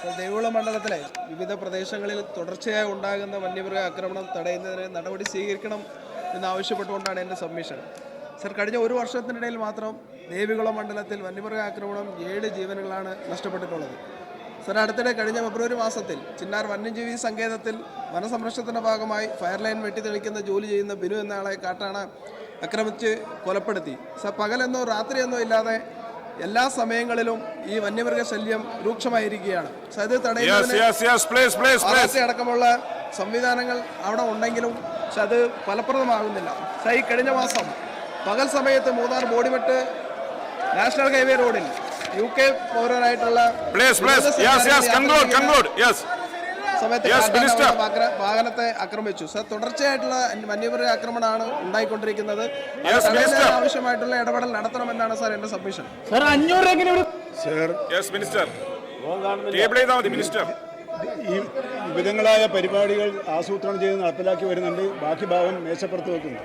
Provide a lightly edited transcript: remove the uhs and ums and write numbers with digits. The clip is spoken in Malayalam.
ദേവികുളം മണ്ഡലത്തിലെ വിവിധ പ്രദേശങ്ങളിൽ തുടർച്ചയായി ഉണ്ടാകുന്ന വന്യമൃഗ ആക്രമണം തടയുന്നതിന് നടപടി സ്വീകരിക്കണം എന്നാവശ്യപ്പെട്ടുകൊണ്ടാണ് എൻ്റെ സബ്മിഷൻ. സർ, കഴിഞ്ഞ ഒരു വർഷത്തിനിടയിൽ മാത്രം ദേവികുളം മണ്ഡലത്തിൽ വന്യമൃഗ ആക്രമണം 7 ജീവനുകളാണ് നഷ്ടപ്പെട്ടിട്ടുള്ളത്. സർ, അടുത്തിടെ കഴിഞ്ഞ ഫെബ്രുവരി മാസത്തിൽ ചിന്നാർ വന്യജീവി സങ്കേതത്തിൽ വനസംരക്ഷണത്തിൻ്റെ ഭാഗമായി ഫയർ ലൈൻ വെട്ടിത്തെളിക്കുന്ന ജോലി ചെയ്യുന്ന ബിനു എന്നയാളെ കാട്ടാന ആക്രമിച്ച് കൊലപ്പെടുത്തി. സർ, പകലെന്നോ രാത്രിയെന്നോ ഇല്ലാതെ എല്ലാ സമയങ്ങളിലും ഈ വന്യമൃഗ ശല്യം രൂക്ഷമായിരിക്കുകയാണ്. ഇത് തടയുന്നതിന് അടക്കമുള്ള സംവിധാനങ്ങൾ അവിടെ ഉണ്ടെങ്കിലും പക്ഷെ അത് ഫലപ്രദമാകുന്നില്ല. ഈ കഴിഞ്ഞ മാസം പകൽ സമയത്ത് മൂന്നാർ ബോഡിമെട്ട് നാഷണൽ ഹൈവേ റോഡിൽ UK പൗരനായിട്ടുള്ള സമയത്ത് വാഹനത്തെ ആക്രമിച്ചു. സർ, തുടർച്ചയായിട്ടുള്ള വന്യമൃഗ ആക്രമണമാണ് ഉണ്ടായിക്കൊണ്ടിരിക്കുന്നത്. ആവശ്യമായിട്ടുള്ള ഇടപെടൽ നടത്തണമെന്നാണ് സാർ എന്റെ സബ്മിഷൻ. ഈ വിവിധങ്ങളായ പരിപാടികൾ ആസൂത്രണം ചെയ്ത് നടപ്പിലാക്കി വരുന്നുണ്ട്. ബാക്കി ഭാഗം മേശപ്പുറത്ത് വെക്കുന്നു.